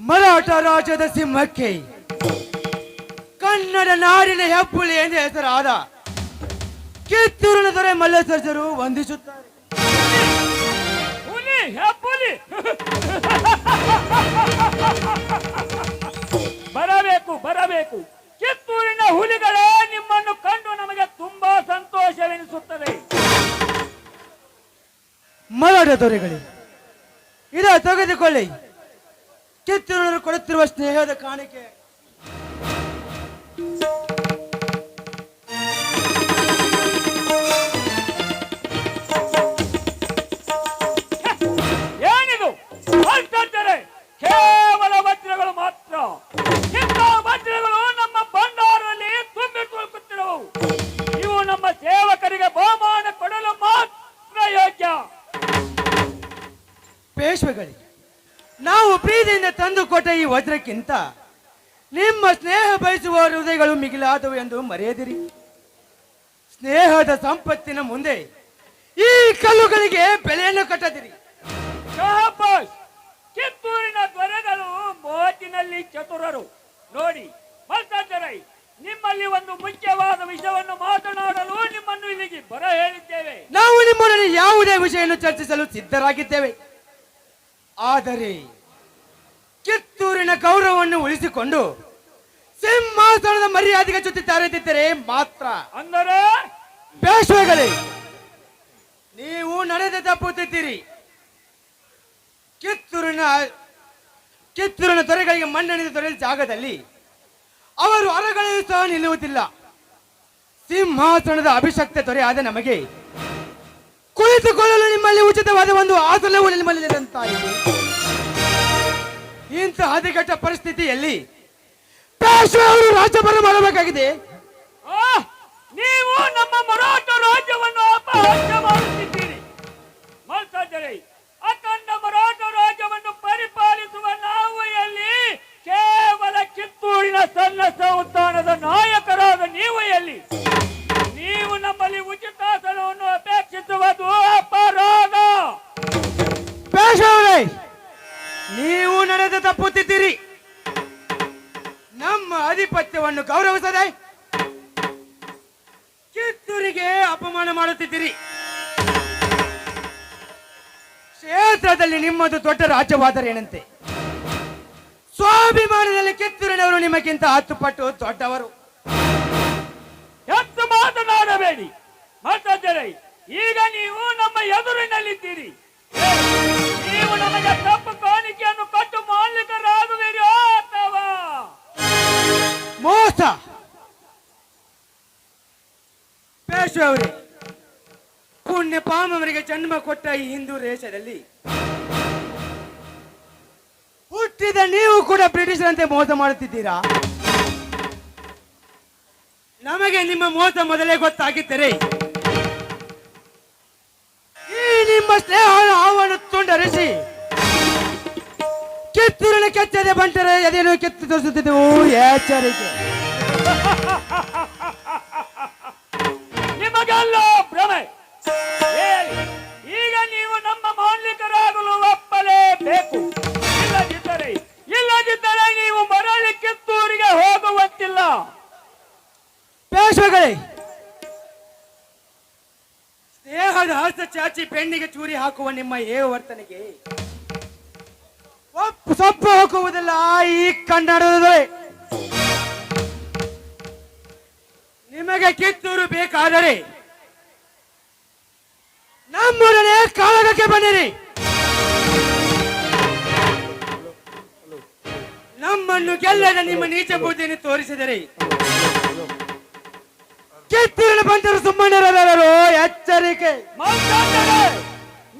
ಮರಾಠ ರಾಜ್ಯದ ಸಿಂಹಕ್ಕೆ ಕನ್ನಡ ನಾಡಿನ ಹೆಬ್ಬುಲಿ ಎಂದು ಹೆಸರಾದ ಕಿತ್ತೂರಿನ ದೊರೆ ಮಲ್ಲೇಶ್ವರರು ವಂದಿಸುತ್ತಾರೆ. ಹುಲಿ ಹೆಬ್ಬುಲಿ ಬರಬೇಕು. ಕಿತ್ತೂರಿನ ಹುಲಿಗಳೇ, ನಿಮ್ಮನ್ನು ಕಂಡು ನಮಗೆ ತುಂಬಾ ಸಂತೋಷವೆನಿಸುತ್ತದೆ. ಮರಾಠ ದೊರೆಗಳೇ, ಇದ ತೆಗೆದುಕೊಳ್ಳಿ. ಕಿತ್ತೂರಿನವರು ಕೊಡುತ್ತಿರುವ ಸ್ನೇಹದ ಕಾಣಿಕೆ. ಏನಿದು? ಕೇವಲ ವಜ್ರಗಳು ಮಾತ್ರ. ಇಂಥ ವಜ್ರಗಳು ನಮ್ಮ ಭಂಡಾರದಲ್ಲಿ ತುಂಬಿ ತುಳುಕುತ್ತಿರುವವು. ಇವು ನಮ್ಮ ಸೇವಕರಿಗೆ ಬಹುಮಾನ ಕೊಡಲು ಮಾತ್ರ ಯೋಗ್ಯ. ಪೇಶ್ವೆಗಳೇ, ನಾವು ಪ್ರೀತಿಯಿಂದ ತಂದುಕೊಟ್ಟ ಈ ವಜ್ರಕ್ಕಿಂತ ನಿಮ್ಮ ಸ್ನೇಹ ಬಯಸುವ ಹೃದಯಗಳು ಮಿಗಿಲಾದವು ಎಂದು ಮರೆಯದಿರಿ. ಸ್ನೇಹದ ಸಂಪತ್ತಿನ ಮುಂದೆ ಈ ಕಲ್ಲುಗಳಿಗೆ ಬೆಲೆಯನ್ನು ಕಟ್ಟದಿರಿ. ಶಹಬ್ಬಾಸ್, ಕಿತ್ತೂರಿನ ದೊರೆಗಳು ಮಾತಿನಲ್ಲಿ ಚತುರರು. ನೋಡಿ ಮಲ್ಕಾಜರೈ, ನಿಮ್ಮಲ್ಲಿ ಒಂದು ಮುಖ್ಯವಾದ ವಿಷಯವನ್ನು ಮಾತನಾಡಲು ನಿಮ್ಮನ್ನು ಇಲ್ಲಿಗೆ ಬರ ಹೇಳಿದ್ದೇವೆ. ನಾವು ನಿಮ್ಮೊಡನೆ ಯಾವುದೇ ವಿಷಯವನ್ನು ಚರ್ಚಿಸಲು ಸಿದ್ಧರಾಗಿದ್ದೇವೆ. ಆದರೆ ಕಿತ್ತೂರಿನ ಗೌರವವನ್ನು ಉಳಿಸಿಕೊಂಡು ಸಿಂಹಾಸನದ ಮರ್ಯಾದೆಗೆ ಜೊತೆ ತಾರೆದಿದ್ದರೆ ಮಾತ್ರ. ಅಂದರೆ ಪೇಶ್ವೆಗಳೇ, ನೀವು ನಡೆದ ತಪ್ಪುತ್ತಿದ್ದೀರಿ. ಕಿತ್ತೂರಿನ ದೊರೆಗಳಿಗೆ ಮನ್ನಣೆ ದೊರೆಯ ಜಾಗದಲ್ಲಿ ಅವರು ಅರಗಳೂ ಸಹ ನಿಲ್ಲುವುದಿಲ್ಲ. ಸಿಂಹಾಸನದ ಅಭಿಷಕ್ತ ದೊರೆ ಆದ ನಮಗೆ ಕುಳಿತುಕೊಳ್ಳಲು ನಿಮ್ಮಲ್ಲಿ ಉಚಿತವಾದ ಒಂದು ಆಸನವು ನಿಮ್ಮಲ್ಲಿ ನಿರಂತಾಯಿತು. ಇಂಥ ಹದಗೆಟ್ಟ ಪರಿಸ್ಥಿತಿಯಲ್ಲಿ ಪೇಶ್ವೆ ಅವರು ರಾಜ್ಯಭಾರ ಮಾಡಬೇಕಾಗಿದೆ. ನೀವು ನಮ್ಮ ಮರಾಠ ರಾಜ್ಯವನ್ನು ಅಪಹಾಸ್ಯ ಮಾಡುತ್ತಿದ್ದೀರಿ. ಮಲ್ಕಾಜರೈ, ಅಖಂಡ ಮರಾಠ ರಾಜ್ಯವನ್ನು ಪರಿಪಾಲಿಸುವ ನಾವು ಎಲ್ಲಿ? ಕೇವಲ ಕಿತ್ತೂರಿನ ಸಣ್ಣ ಸಂಸ್ಥಾನದ ನಾಯಕರಾದ ನೀವು ಎಲ್ಲಿ? ನೀವು ನಮ್ಮಲ್ಲಿ ಉಚಿತಾಸನವನ್ನು ಅಪೇಕ್ಷಿಸುವುದು ಅಪರಾಧ. ಪೇಶ್ವೆ, ನೀವು ನಡೆದ ತಪ್ಪುತ್ತಿದ್ದೀರಿ. ನಮ್ಮ ಆಧಿಪತ್ಯವನ್ನು ಗೌರವಿಸದೆ ಕಿತ್ತೂರಿಗೆ ಅಪಮಾನ ಮಾಡುತ್ತಿದ್ದೀರಿ. ಕ್ಷೇತ್ರದಲ್ಲಿ ನಿಮ್ಮದು ದೊಡ್ಡ ರಾಜ್ಯವಾದರೆ ಏನಂತೆ? ಸ್ವಾಭಿಮಾನದಲ್ಲಿ ಕಿತ್ತೂರಿನವರು ನಿಮಗಿಂತ 10 ಪಟ್ಟು ದೊಡ್ಡವರು. ಹೆಚ್ಚು ಮಾತನಾಡಬೇಡಿ. ಮಲ್ಕಾಜರೈ, ಈಗ ನೀವು ನಮ್ಮ ಎದುರಿನಲ್ಲಿದ್ದೀರಿ. ನೀವು ನಮಗೆ ತಪ್ಪು ಕಾಣಿಕೆಯನ್ನು ಕೊಟ್ಟು ಮಾಲೀಕರಾಗುವಿರೋ ಅಥವಾ ಮೋಸ? ಪೇಶ್ವೆ ಅವರೇ, ಪುಣ್ಯ ಪಾಮವರಿಗೆ ಜನ್ಮ ಕೊಟ್ಟ ಈ ಹಿಂದೂ ದೇಶದಲ್ಲಿ ಹುಟ್ಟಿದ ನೀವು ಕೂಡ ಬ್ರಿಟಿಷರಂತೆ ಮೋಸ ಮಾಡುತ್ತಿದ್ದೀರಾ? ನಮಗೆ ನಿಮ್ಮ ಮೋಸ ಮೊದಲೇ ಗೊತ್ತಾಗಿದ್ದರೆ ಈ ನಿಮ್ಮ ಸ್ನೇಹ ಹಾವನ್ನು ತುಂಡರಿಸಿ ಕಿತ್ತೂರಿನ ಕೆಚ್ಚದೆ ಬಂಟರೆ ಎದೆಯನ್ನು ಕೆತ್ತಿ ತೋರಿಸುತ್ತಿದ್ದೆವು. ಎಚ್ಚರಿಕೆ. ನಿಮಗೆಲ್ಲ ಭ್ರಮೆ. ಹೇಳಿ, ಈಗ ನೀವು ನಮ್ಮ ಮಾಲೀಕರಾಗಲು ಒಪ್ಪಲೇಬೇಕು. ಇಲ್ಲದಿದ್ದರೆ ನೀವು ಮರಳಿ ಕಿತ್ತೂರಿಗೆ ಹೋಗುವಂತಿಲ್ಲ. ಪೇಶ್ವೆಗಳೇ, ಸ್ನೇಹ ಹಸ ಚಾಚಿ ಬೆಣ್ಣಿಗೆ ಚೂರಿ ಹಾಕುವ ನಿಮ್ಮ ವರ್ತನೆಗೆ ಸೊಪ್ಪು ಹಾಕುವುದಿಲ್ಲ ಈ ಕನ್ನಡದಲ್ಲಿ. ನಿಮಗೆ ಕಿತ್ತೂರು ಬೇಕಾದರೆ ನಮ್ಮೊಡನೆ ಕಾಳಗಕ್ಕೆ ಬನ್ನಿರಿ. ನಮ್ಮನ್ನು ಗೆಲ್ಲದ ನಿಮ್ಮ ನೀಚ ಬುದ್ಧಿಯನ್ನು ತೋರಿಸಿದರೆ ಕಿತ್ತೂರಿನ ಬಂದರು ಸುಮ್ಮನಿರಲಾರರು. ಎಚ್ಚರಿಕೆ. ಮಾತಾಡರೆ,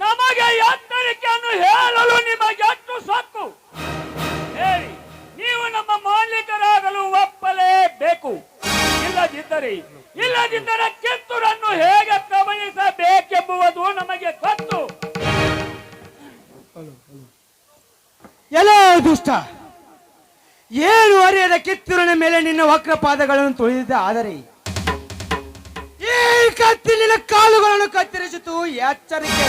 ನಮಗೆ ಎಚ್ಚರಿಕೆಯನ್ನು ಹೇಳಲು ನಿಮಗೆ ಎಷ್ಟು ಸಾಕು ಹೇಳಿ. ನೀವು ನಮ್ಮ ಮಾಲೀಕರಾಗಲು ಒಪ್ಪಲೇಬೇಕು. ಇಲ್ಲದಿದ್ದರೆ ಕಿತ್ತೂರನ್ನು ಹೇಗೆ ಕಬಳಿಸಬೇಕೆಂಬುದು ನಮಗೆ ಗೊತ್ತು. ಎಲ್ಲ ದುಷ್ಟ, ಏನು ಅರಿಯದ ಕಿತ್ತೂರಿನ ಮೇಲೆ ನಿನ್ನ ವಕ್ರ ಪಾದಗಳನ್ನು ತುಳಿದಿದ್ದ. ಆದರೆ ಈ ಕತ್ತಿನ ಕಾಲುಗಳನ್ನು ಕತ್ತರಿಸಿತು. ಎಚ್ಚರಿಕೆ.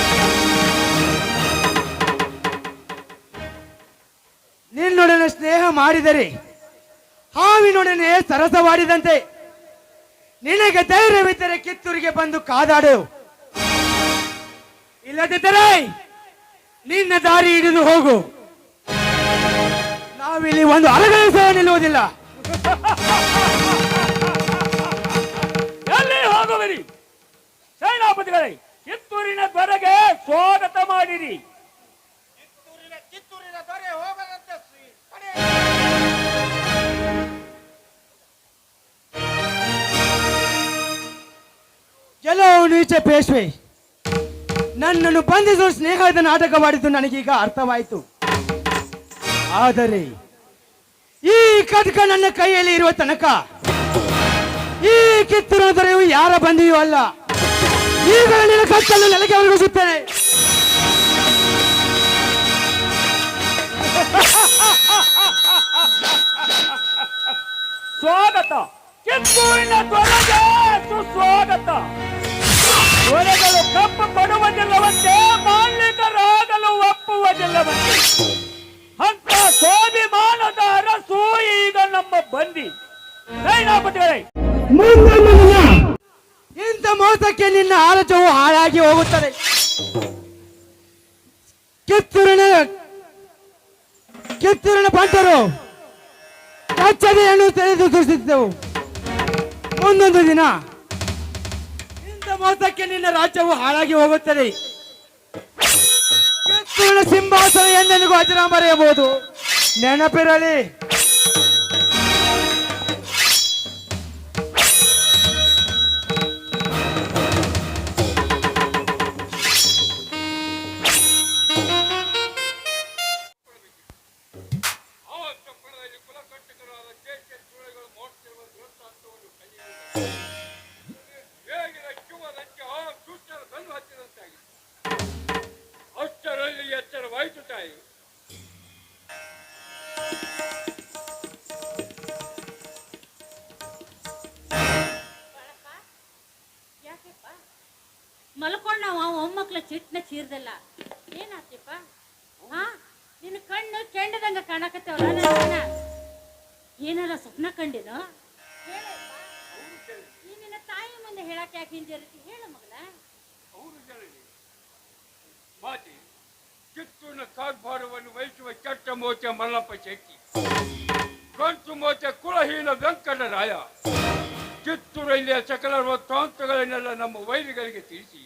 ನಿನ್ನೊಡನೆ ಸ್ನೇಹ ಮಾಡಿದರೆ ಹಾವಿನೊಡನೆ ಸರಸವಾಡಿದಂತೆ. ನಿನಗೆ ಧೈರ್ಯವಿದ್ದರೆ ಕಿತ್ತೂರಿಗೆ ಬಂದು ಕಾದಾಡು. ಇಲ್ಲದಿದ್ದರೆ ನಿನ್ನ ದಾರಿ ಹಿಡಿದು ಹೋಗು. ನಾವಿಲ್ಲಿ ಒಂದು ಅರಗಲ ಸಹ ನಿಲ್ಲುವುದಿಲ್ಲ. ಎಲ್ಲಿ ಹೋಗುವಿರಿ? ಸೇನಾಪತಿಗಳೇ, ಕಿತ್ತೂರಿನ ದೊರೆಗೆ ಸ್ವಾಗತ ಮಾಡಿರಿ. ಕಿತ್ತೂರಿನ ದೊರೆ ಹೋಗದಂತೆ ತಡೆ. ಕೆಲವು ನೀಚ ಪೇಶ್ವೆ ನನ್ನನ್ನು ಬಂಧಿಸುವ ಸ್ನೇಹದ ನಾಟಕವಾಡಿದ್ದು ನನಗೀಗ ಅರ್ಥವಾಯಿತು. ಆದರೆ ಈ ಕಟಕ ನನ್ನ ಕೈಯಲ್ಲಿ ಇರುವ ತನಕ ಈ ಕಿತ್ತೂರಿನ ದೊರೆಯು ಯಾರ ಬಂದಿಯೂ ಅಲ್ಲ. ಈಗ ನಿನ್ನ ಕತ್ತನ್ನು ನೆಲಕ್ಕೆ ಒಳಗಿಸುತ್ತೇನೆ. ಸ್ವಾಗತ. ಕಿತ್ತೂರಿನ ದೊರೆಗೆ ಸುಸ್ವಾಗತ. ದೊರೆಗಳು ಕಪ್ಪು ಕೊಡುವುದಿಲ್ಲವಂತೆ, ಮಾಲೀಕರಾಗಲು ಒಪ್ಪುವುದಿಲ್ಲವಂತೆ. ಅಂತ ಸ್ವಾಭಿಮಾನದ ಅರಸು ಈಗ ನಮ್ಮ ಬಂದಿ. ಸೇನಾಪತಿಗಳೇ, ಇಂಥ ಮೋಸಕ್ಕೆ ನಿನ್ನ ಆಲೋಚವು ಹಾಳಾಗಿ ಹೋಗುತ್ತದೆ. ಕಿತ್ತೂರಿನ ಬಂಟರು ಕಚ್ಚದೆಯನ್ನು ತೆರೆದು ತೋರಿಸಿದ್ದೆವು. ಮುಂದೊಂದು ದಿನ ಇಂಥ ಮೋಸಕ್ಕೆ ನಿನ್ನ ರಾಜ್ಯವು ಹಾಳಾಗಿ ಹೋಗುತ್ತದೆ. ಕಿತ್ತೂರಿನ ಸಿಂಹಾಸನ ಎಂದೆಂದಿಗೂ ಅಜರಾಮರೆಯಬಹುದು. ನೆನಪಿರಲಿ. ಅಷ್ಟರಲ್ಲಿ ಎಚ್ಚರವಾಯಿತು ತಾಯಿ. ಯಾಕೆಪ್ಪ ಮಲ್ಕೊಂಡ್ ನಾವು ಒಮ್ಮಕ್ಳ ಚಿಟ್ನ ಚೀರ್ದಲ್ಲ, ಏನಾತಿಪ್ಪ? ಹಾ, ನಿನ್ನ ಕಣ್ಣು ಕೆಂಡದಂಗ ಕಾಣಕತ್ತೇವಲ್ಲ. ಏನಾರ ಸ್ವಪ್ನ ಕಂಡಿನೋ? ಈ ನಿನ್ನ ತಾಯಿ ಮುಂದೆ ಹೇಳಕ್ ಯಾಕೆ ಹಿಂಜರಿತಿ? ಹೇಳು ಮಗನ. ಅವರು ಜನರಿ ಮಾತಿ ಕಿತ್ತೂರಿನ ಕಾರ್ಭಾರವನ್ನು ವಹಿಸುವ ಕೆಟ್ಟ ಮೋಚ ಮಲ್ಲಪ್ಪ ಶೆಟ್ಟಿ, ಗಂಟು ಮೋಚ ಕುಲಹೀನ ವೆಂಕಟರಾಯ ಕಿತ್ತೂರಲ್ಲಿಯ ಸಕಲ ವೃತ್ತಾಂತಗಳನ್ನೆಲ್ಲ ನಮ್ಮ ವೈರಿಗಳಿಗೆ ತಿಳಿಸಿ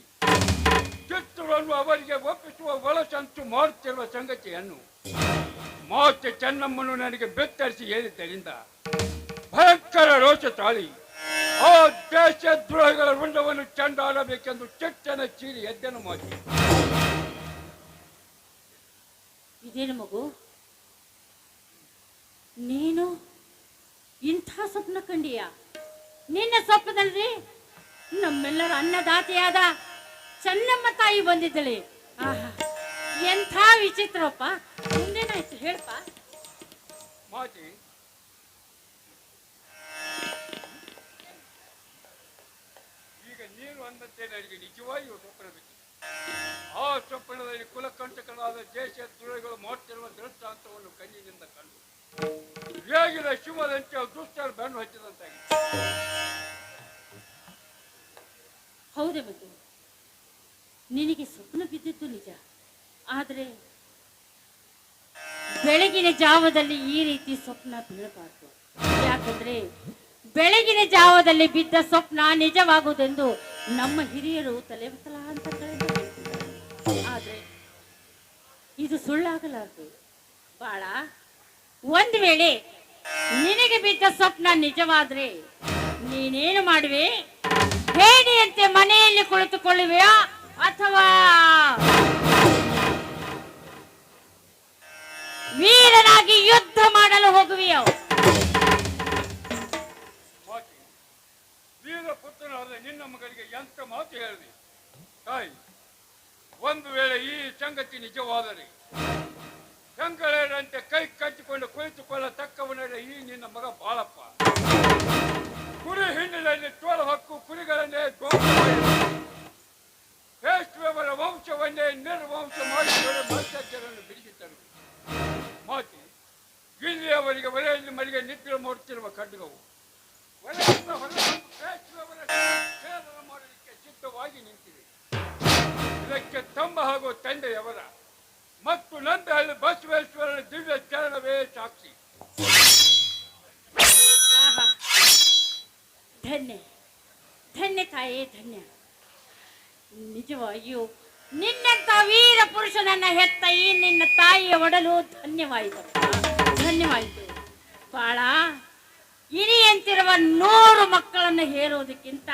ಕಿತ್ತೂರನ್ನು ಅವರಿಗೆ ಒಪ್ಪಿಸುವ ಒಳಸಂಚು ಮಾಡುತ್ತಿರುವ ಸಂಗತಿಯನ್ನು ಮಾತೆ ಚೆನ್ನಮ್ಮನು ನನಗೆ ಬೆತ್ತರಿಸಿ ಹೇಳಿದ್ದರಿಂದ ಭಯಂಕರ ರೋಷ ತಾಳಿ ಆ ದೇಶದ್ರೋಹಿಗಳ ರುಂಡವನ್ನು ಚೆಂಡಾಡಬೇಕೆಂದು ಚೆಟ್ಟನ ಚೀರಿ ಎದ್ದೆನು ಮಾಡಿ. ಇದೇನು ಮಗು, ನೀನು ಇಂಥ ಸ್ವಪ್ನ ಕಂಡಿಯಾ? ನಿನ್ನ ಸ್ವಪ್ನದಲ್ಲಿ ನಮ್ಮೆಲ್ಲರ ಅನ್ನದಾತೆಯಾದ ಚೆನ್ನಮ್ಮ ತಾಯಿ ಬಂದಿದ್ದಳೆ. ಆಹಾ, ಎಂಥ ವಿಚಿತ್ರಪ್ಪ. ಮುಂದೇನಾಯ್ತು ಹೇಳಪ್ಪ. ಮಾತಿ ಈಗ ನೀನು ಅಂದಂತೆ ನನಗೆ ನಿಜವಾಗಿಯೂ ಸ್ವಪ್ನ ಬಿತ್ತು. ಆ ಸ್ವಪ್ನದಲ್ಲಿ ಕುಲಕಂಟಕರಾದ ದೇಶದ್ರೋಹಿಗಳು ಮಾಡುತ್ತಿರುವ ದೃಷ್ಟಾಂತವನ್ನು ಕಣ್ಣಿನಿಂದ ಕಂಡು ಹೇಗಿದ ಶಿವದಂತೆ ದುಷ್ಟರು ಬೆನ್ನು ಹಚ್ಚಿದಂತಾಗಿದೆ. ಹೌದೇ ಮಗು, ನಿನಗೆ ಸ್ವಪ್ನ ಬಿದ್ದಿದ್ದು ನಿಜ. ಆದರೆ ಬೆಳಗಿನ ಜಾವದಲ್ಲಿ ಈ ರೀತಿ ಸ್ವಪ್ನ ಬೀಳಬಾರ್ದು. ಯಾಕಂದ್ರೆ ಬೆಳಗಿನ ಜಾವದಲ್ಲಿ ಬಿದ್ದ ಸ್ವಪ್ನ ನಿಜವಾಗುವುದೆಂದು ನಮ್ಮ ಹಿರಿಯರು ತಲೆತಲಾಂತರಗಳಿಂದ ಹೇಳ್ತಿದ್ದಾರೆ. ಆದ್ರೆ ಇದು ಸುಳ್ಳಾಗಲಾರದು ಬಾಳ. ಒಂದು ವೇಳೆ ನಿನಗೆ ಬಿದ್ದ ಸ್ವಪ್ನ ನಿಜವಾದ್ರೆ ನೀನೇನು ಮಾಡುವೆ? ಹೇಡಿಯಂತೆ ಮನೆಯಲ್ಲಿ ಕುಳಿತುಕೊಳ್ಳುವೆಯಾ ಅಥವಾ ವೀರನಾಗಿ ಯುದ್ಧ ಮಾಡಲು ಹೋಗುವೆಯೋ? ಮಾತಿ ವೀರ ಪುತ್ರನಾದ ನಿನ್ನ ಮಗನಿಗೆ ಎಂತ ಮಾತು ಹೇಳಿದೆ ತಾಯಿ. ಒಂದು ವೇಳೆ ಈ ಸಂಗತಿ ನಿಜವಾದರೆ ಶಂಕರರಂತೆ ಕೈ ಕಟ್ಟಿಕೊಂಡು ಕುಳಿತುಕೊಳ್ಳತಕ್ಕವನಲ್ಲ ಈ ನಿನ್ನ ಮಗ ಬಾಳಪ್ಪ. ಕುರಿ ಹಿಂಡಿನಲ್ಲಿ ತೋಳ ಹಕ್ಕು ಕುರಿಗಳನ್ನೇ ಶ್ರೇಷ್ಠವರ ವಂಶವನ್ನೇ ನಿರ್ವಂಶ ಮಾಡಿಕೊಂಡು ಮತ್ಸ್ಯರನ್ನು ಬಿಡಿಸಿದ್ದರು. ಮಾತಿ ಇಲ್ಲಿಯವರಿಗೆ ಒಲೆಯಲ್ಲಿ ಮನೆಗೆ ನಿದ್ರೆ ಮಾಡುತ್ತಿರುವ ಖಡ್ಗವು ಒಲೆಯಿಂದ ಹೊರಬಂದು ಶ್ರೇಷ್ಠವರ ಛೇದನ ಮಾಡಲಿಕ್ಕೆ ಸಿದ್ಧವಾಗಿ ನಿಂತಿದೆ. ಇದಕ್ಕೆ ತಮ್ಮ ಹಾಗೂ ತಂದೆಯವರ ಮತ್ತು ನಂದಹಳ್ಳಿ ಬಸವೇಶ್ವರನ ದಿವ್ಯ ಚರಣವೇ ಸಾಕ್ಷಿ. ಆಹಾ. ಧನ್ಯ ಧನ್ಯ ತಾಯೇ ಧನ್ಯ. ನಿಜವಾಗಿಯೂ ನಿನ್ನಂತ ವೀರ ಪುರುಷನನ್ನ ಹೆತ್ತ ಈ ನಿನ್ನ ತಾಯಿಯ ಒಡಲು ಧನ್ಯವಾಯಿತು, ಧನ್ಯವಾಯಿತು. ಬಾಳ ಇರಿಯಂತಿರುವ 100 ಮಕ್ಕಳನ್ನು ಹೇರುವುದಕ್ಕಿಂತ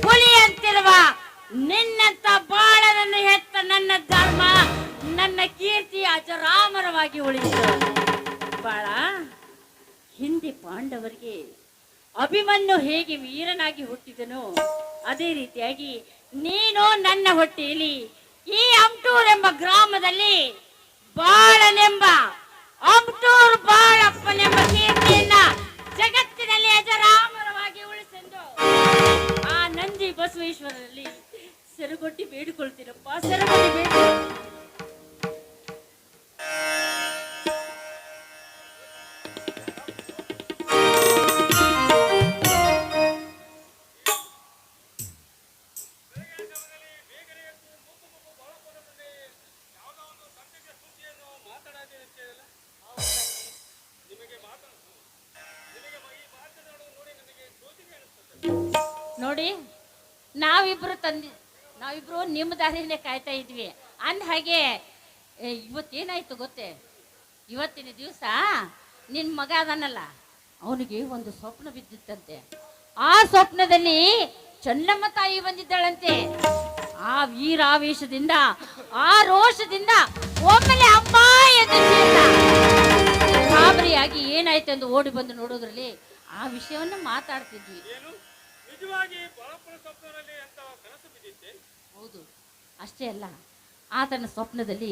ಹುಲಿಯಂತಿರುವ ನಿನ್ನಂತ ಬಾಳನನ್ನು ಹೆತ್ತ ನನ್ನ ಧರ್ಮ, ನನ್ನ ಕೀರ್ತಿ ಅಜರಾಮರವಾಗಿ ಉಳಿಯಿತು. ಬಾಳ ಹಿಂದೆ ಪಾಂಡವರಿಗೆ ಅಭಿಮನ್ಯು ಹೇಗೆ ವೀರನಾಗಿ ಹುಟ್ಟಿದನೋ ಅದೇ ರೀತಿಯಾಗಿ ನೀನು ನನ್ನ ಹೊಟ್ಟೆಯಲ್ಲಿ ಈ ಅಮ್ಟೂರ್ ಎಂಬ ಗ್ರಾಮದಲ್ಲಿ ಬಾಳನೆಂಬ ಅಮ್ಟೂರ್ ಬಾಳಪ್ಪನೆಂಬ ಕೀರ್ತಿಯನ್ನ ಜಗತ್ತಿನಲ್ಲಿ ಅಜರಾಮರವಾಗಿ ಉಳಿಸೆಂದು ಆ ನಂದಿ ಬಸವೇಶ್ವರರಲ್ಲಿ ಸೆರಗೊಟ್ಟಿ ಬೇಡಿಕೊಳ್ತೀರಪ್ಪ, ಸೆರಗೊಟ್ಟಿ ಬೇಡಿಕೊಳ್ಳಿ. ನೋಡಿ, ನಾವಿಬ್ರು ನಿಮ್ಮ ದಾರಿನೇ ಕಾಯ್ತಾ ಇದ್ವಿ. ಅಂದ ಹಾಗೆ ಇವತ್ತೇನಾಯ್ತು ಗೊತ್ತೇ? ಇವತ್ತಿನ ದಿವಸ ನಿನ್ನ ಮಗ ಅದನ್ನಲ್ಲ, ಅವನಿಗೆ ಒಂದು ಸ್ವಪ್ನ ಬಿದ್ದಿತ್ತಂತೆ. ಆ ಸ್ವಪ್ನದಲ್ಲಿ ಚೆನ್ನಮ್ಮ ತಾಯಿ ಬಂದಿದ್ದಾಳಂತೆ. ಆ ವೀರಾವೇಶದಿಂದ, ಆ ರೋಷದಿಂದ ಒಮ್ಮೆಲೆ ಅಮ್ಮ ಎಂದು ಗಾಬರಿಯಾಗಿ ಏನಾಯ್ತು ಎಂದು ಓಡಿ ಬಂದು ನೋಡೋದ್ರಲ್ಲಿ ಆ ವಿಷಯವನ್ನು ಮಾತಾಡ್ತಿದ್ವಿ. ನಿಜವಾಗಿ ಬಾಳಪ್ಪನ ಸ್ವಪ್ನದಲ್ಲಿ ಅಂತ ಕನಸು ಬಿದ್ದಿತ್ತೆ? ಹೌದು, ಅಷ್ಟೇ ಅಲ್ಲ, ಆತನ ಸ್ವಪ್ನದಲ್ಲಿ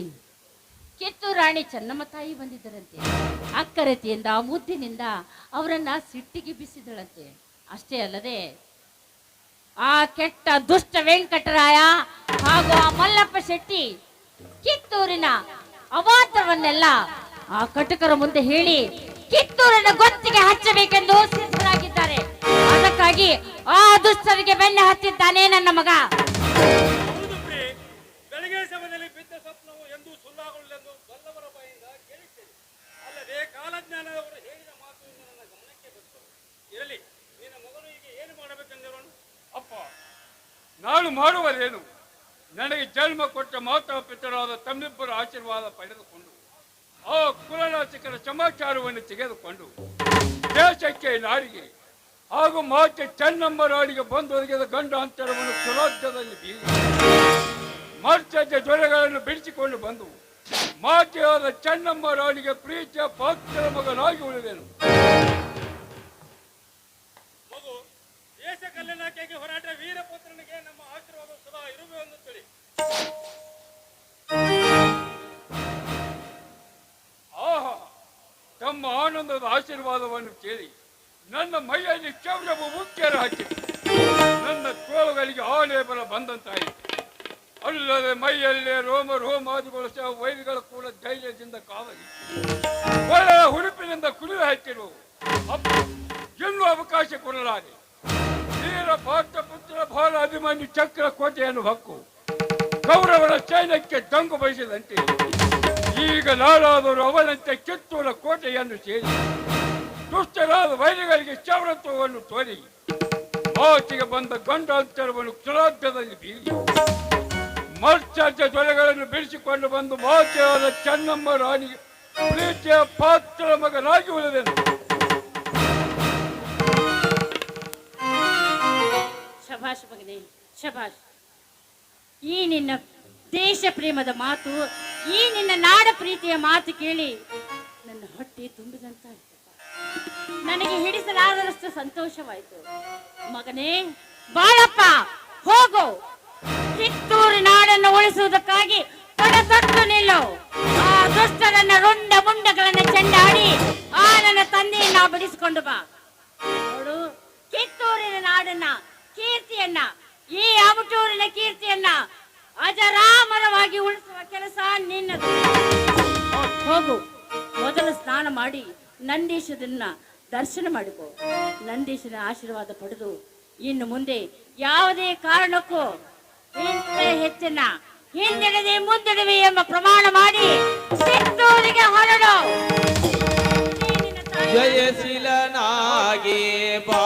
ಕಿತ್ತೂರು ರಾಣಿ ಚೆನ್ನಮ್ಮ ತಾಯಿ ಬಂದಿದ್ದರಂತೆ. ಅಕ್ಕರತಿಯಿಂದ ಮುದ್ದಿನಿಂದ ಅವರನ್ನ ಸಿಟ್ಟಿಗೆ ಬಿಸಿದಳಂತೆ. ಅಷ್ಟೇ ಅಲ್ಲದೆ ಆ ಕೆಟ್ಟ ದುಷ್ಟ ವೆಂಕಟರಾಯ ಹಾಗೂ ಆ ಮಲ್ಲಪ್ಪ ಶೆಟ್ಟಿ ಕಿತ್ತೂರಿನ ಅವಾಂತರವನ್ನೆಲ್ಲ ಆ ಕಟಕರ ಮುಂದೆ ಹೇಳಿ ಕಿತ್ತೂರಿನ ಗೊತ್ತಿಗೆ ಹಚ್ಚಬೇಕೆಂದು ಸಿದ್ಧರಾಗಿದ್ದಾರೆ. ಅದಕ್ಕಾಗಿ ಆ ದುಷ್ಟರಿಗೆ ಬೆನ್ನ ಹತ್ತಿದ್ದಾನೆ ನನ್ನ ಮಗ. ಬೆಳಗ್ಗೆ ಸಮಯದಲ್ಲಿ ಬಿದ್ದ ಸ್ವಪ್ನವು ಎಂದೂ ಸುಳ್ಳಾಗಲೆಂದು ಬಲ್ಲವರ ಬಾಯಿಂದ ಕೇಳಿದ್ದೇನೆ. ಅಲ್ಲದೆ ಕಾಲಜ್ಞಾನದವರು ಹೇಳಿದ ಮಾತು ನನ್ನ ಗಮನಕ್ಕೆ ಬಂತು. ಇರಲಿ, ನಿನ್ನ ಮಗನು ಈಗ ಏನು ಮಾಡಬೇಕೆಂದಿರೋನು? ಅಪ್ಪ, ನಾನು ಮಾಡುವುದೇನು? ನನಗೆ ಜನ್ಮ ಕೊಟ್ಟ ಮಾತಾ ಪಿತರಾದ ತಮ್ಮಿಬ್ಬರ ಆಶೀರ್ವಾದ ಪಡೆದುಕೊಂಡು ಆ ಕುಲನಾಶಕರ ಸಮಾಚಾರವನ್ನು ತೆಗೆದುಕೊಂಡು ದೇಶಕ್ಕೆ, ನಾಡಿಗೆ ಹಾಗೂ ಮಾತೆ ಚೆನ್ನಮ್ಮ ರಾಣಿಗೆ ಬಂದೊದಗಿದ ಗಂಡಾಂತರವನ್ನು ಸುರಾಜ್ಯದಲ್ಲಿ ಬೀರಿ ಮರ್ಚಜ್ಜ ದೊರೆಗಳನ್ನು ಬಿಡಿಸಿಕೊಂಡು ಬಂದು ಮಾತೆಯಾದ ಚೆನ್ನಮ್ಮ ರಾಣಿಗೆ ಪ್ರೀತಿಯ ಪಾತ್ರ ಮಗನಾಗಿ ಉಳಿದೆನು. ಮಗು, ದೇಶ ಕಲ್ಯಾಣಕ್ಕಾಗಿ ಹೋರಾಟ ವೀರಪುತ್ರನಿಗೆ ನಮ್ಮ ಆಶೀರ್ವಾದ ಸದಾ ಇರುವೆ ಎಂದು ತಿಳಿ. ಆಹಾ, ತಮ್ಮ ಆನಂದದ ಆಶೀರ್ವಾದವನ್ನು ಕೇಳಿ ನನ್ನ ಮೈಯಲ್ಲಿ ಚೌರವು ಮುಖ್ಯರ ಹಾಕಿತು. ನನ್ನ ತೋಳುಗಳಿಗೆ ಆನೆ ಬಲ ಬಂದಂತಾಯಿತು. ಅಲ್ಲದೆ ಮೈಯಲ್ಲೇ ರೋಮಾದಿಗಳು ಸಹ ವೈರಿಗಳ ಕೂಡ ಧೈರ್ಯದಿಂದ ಕಾವಲಿ ಒಳ್ಳೆಯ ಹುಡುಪಿನಿಂದ ಕುಡಿದು ಹಾಕಿರುವು. ಇನ್ನೂ ಅವಕಾಶ ಕೊಡಲಾರೆ. ವೀರ ಪಾಠ ಪುತ್ರ ಭಾಳ ಅಭಿಮಾನಿ ಚಕ್ರ ಕೋಟೆಯನ್ನು ಹಕ್ಕು ಕೌರವರ ಸೈನ್ಯಕ್ಕೆ ದಂಗು ಬಯಸಿದಂತೆ ಈಗ ನಾಳಾದರೂ ಅವನಂತೆ ಕಿತ್ತೂರ ಕೋಟೆಯನ್ನು ಸೇರಿ ದುಷ್ಟರಾದ ವೈರಿಗಳಿಗೆ ಚೌರತ್ವವನ್ನು ತೋರಿ ಮಾತಿಗೆ ಬಂದ ಗಂಡಾಂತರವನ್ನು ಕ್ಷುರಾಬ್ಧದಲ್ಲಿ ಬೀರಿ ಮರ್ಚಾರ್ಯ ದೊರೆಗಳನ್ನು ಬಿಡಿಸಿಕೊಂಡು ಬಂದು ಮಾತೆಯಾದ ಚೆನ್ನಮ್ಮ ರಾಣಿಗೆ ಪ್ರೀತಿಯ ಪಾತ್ರ ಮಗನಾಗಿ ಉಳಿದನು. ಶಭಾಷ್ ಮಗನೇ, ಶಭಾಷ್. ಈ ನಿನ್ನ ದೇಶ ಪ್ರೇಮದ ಮಾತು, ಈ ನಿನ್ನ ನಾಡ ಪ್ರೀತಿಯ ಮಾತು ಕೇಳಿ ನನ್ನ ಹೊಟ್ಟೆ ತುಂಬಿದಂತಾಯ್ತು. ನನಗೆ ಹಿಡಿಸಲಾರದಷ್ಟು ಸಂತೋಷವಾಯಿತು. ಮಗನೇ ಬಾಳಪ್ಪ, ಹೋಗು. ಕಿತ್ತೂರು ನಾಡನ್ನು ಉಳಿಸುವುದಕ್ಕಾಗಿ ತೊಟ್ಟು ನಿಲ್ಲು. ಆ ದುಷ್ಟರನ್ನ ರುಂಡ ಮುಂಡಗಳನ್ನ ಚೆಂಡಾಡಿ ಆ ನನ್ನ ತಂದೆಯನ್ನ ಬಿಡಿಸಿಕೊಂಡು ಬಾ. ನೋಡು, ಕಿತ್ತೂರಿನ ನಾಡನ್ನ, ಕೀರ್ತಿಯನ್ನ, ಈ ಅಮಟೂರಿನ ಕೀರ್ತಿಯನ್ನ ಅಜರಾಮರವಾಗಿ ಉಳಿಸುವ ಕೆಲಸ ನಿನ್ನದು. ಹೋಗು, ಮೊದಲು ಸ್ನಾನ ಮಾಡಿ ನಂದೀಶದನ್ನ ದರ್ಶನ ಮಾಡಿಕೊ. ನಂದೀಶನ ಆಶೀರ್ವಾದ ಪಡೆದು ಇನ್ನು ಮುಂದೆ ಯಾವುದೇ ಕಾರಣಕ್ಕೂ ಇಂಥ ಹೆಚ್ಚನ್ನ ಹಿಂದಿಡದೆ ಮುಂದಿಡುವೆ ಎಂಬ ಪ್ರಮಾಣ ಮಾಡಿ ಕಿತ್ತೂರಿಗೆ ಹೊರಡು. ಜಯಶೀಲನಾಗಿ ಬಾ